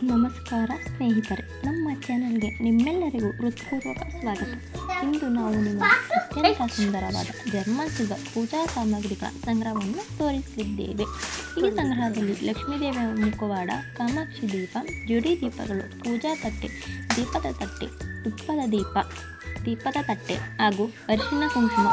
ನಮಸ್ಕಾರ ಸ್ನೇಹಿತರೆ, ನಮ್ಮ ಚಾನೆಲ್ಗೆ ನಿಮ್ಮೆಲ್ಲರಿಗೂ ಹೃತ್ಪೂರ್ವಕ ಸ್ವಾಗತ. ಇಂದು ನಾವು ನಿಮಗೆ ಅತ್ಯಂತ ಸುಂದರವಾದ ಜರ್ಮನ್ ಸಿಲ್ವರ್ ಪೂಜಾ ಸಾಮಗ್ರಿಗಳ ಸಂಗ್ರಹವನ್ನು ತೋರಿಸಲಿದ್ದೇವೆ. ಈ ಸಂಗ್ರಹದಲ್ಲಿ ಲಕ್ಷ್ಮೀದೇವಿಯ ಮುಖವಾಡ, ಕಾಮಾಕ್ಷಿ ದೀಪ, ಜೋಡಿ ದೀಪಗಳು, ಪೂಜಾ ತಟ್ಟೆ, ದೀಪದ ತಟ್ಟೆ, ತುಪ್ಪದ ದೀಪದ ತಟ್ಟೆ ಹಾಗೂ ಅರಿಶಿನ ಕುಂಕುಮ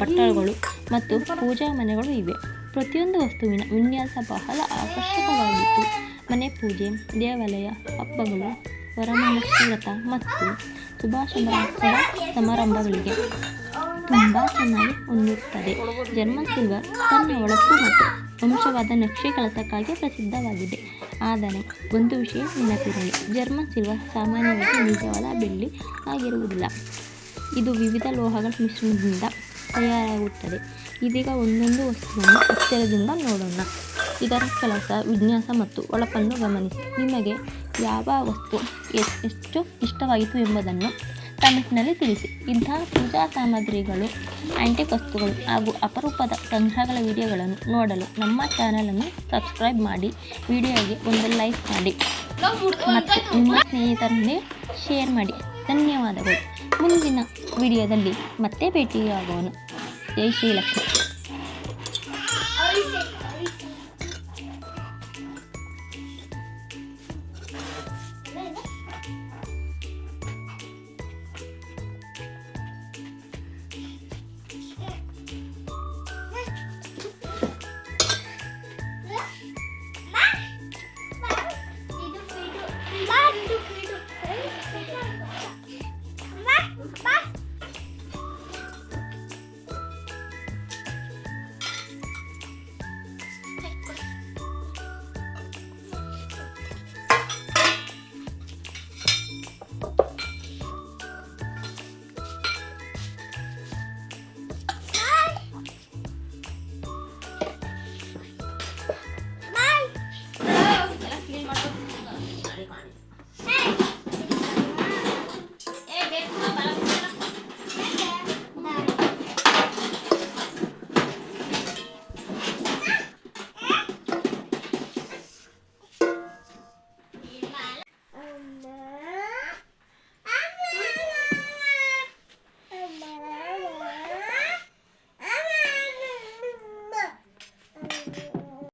ಬಟ್ಟಲುಗಳು ಮತ್ತು ಪೂಜಾ ಮನೆಗಳು ಇವೆ. ಪ್ರತಿಯೊಂದು ವಸ್ತುವಿನ ವಿನ್ಯಾಸ ಬಹಳ ಆಕರ್ಷಕವಾಗಿತ್ತು. ಮನೆ ಪೂಜೆ, ದೇವಾಲಯ, ಹಬ್ಬಗಳು, ವರಮಹಾಲಕ್ಷ್ಮಿ ವ್ರತ ಮತ್ತು ಶುಭ ಸಮಾರಂಭಗಳಿಗೆ ತುಂಬ ಚೆನ್ನಾಗಿ ಹೊಂದುತ್ತದೆ. ಜರ್ಮನ್ ಸಿಲ್ವರ್ ತನ್ನ ಹೊಳಪು ಮತ್ತು ವಂಶವಾದ ನಕ್ಷೆ ಕೆಲಸಕ್ಕಾಗಿ ಪ್ರಸಿದ್ಧವಾಗಿದೆ. ಆದರೆ ಒಂದು ವಿಷಯ ನೆನಪಿರಲಿ, ಜರ್ಮನ್ ಸಿಲ್ವರ್ ಸಾಮಾನ್ಯವಾಗಿ ನಿಜವಾದ ಬೆಳ್ಳಿ ಆಗಿರುವುದಿಲ್ಲ. ಇದು ವಿವಿಧ ಲೋಹಗಳ ಮಿಶ್ರಣದಿಂದ ತಯಾರಾಗುತ್ತದೆ. ಇದೀಗ ಒಂದೊಂದು ವಸ್ತುವನ್ನು ಎಚ್ಚರದಿಂದ ನೋಡೋಣ. ಇದರ ಕೆಲಸ, ವಿನ್ಯಾಸ ಮತ್ತು ಹೊಳಪನ್ನು ಗಮನಿಸಿ. ನಿಮಗೆ ಯಾವ ವಸ್ತು ಎಷ್ಟು ಇಷ್ಟವಾಯಿತು ಎಂಬುದನ್ನು ಕಮೆಂಟ್ನಲ್ಲಿ ತಿಳಿಸಿ. ಇಂತಹ ಪೂಜಾ ಸಾಮಗ್ರಿಗಳು, ಆಂಟಿಕ್ ವಸ್ತುಗಳು ಹಾಗೂ ಅಪರೂಪದ ಸಂಗ್ರಹಗಳ ವಿಡಿಯೋಗಳನ್ನು ನೋಡಲು ನಮ್ಮ ಚಾನಲನ್ನು ಸಬ್ಸ್ಕ್ರೈಬ್ ಮಾಡಿ, ವಿಡಿಯೋಗೆ ಒಂದು ಲೈಕ್ ಮಾಡಿ ಮತ್ತು ನಿಮ್ಮ ಸ್ನೇಹಿತರನ್ನೇ ಶೇರ್ ಮಾಡಿ. ಧನ್ಯವಾದಗಳು. ಮುಂದಿನ ವಿಡಿಯೋದಲ್ಲಿ ಮತ್ತೆ ಭೇಟಿಯಾಗೋಣ. ಜೈ ಶ್ರೀಲಕ್ಷ್ಮಿ.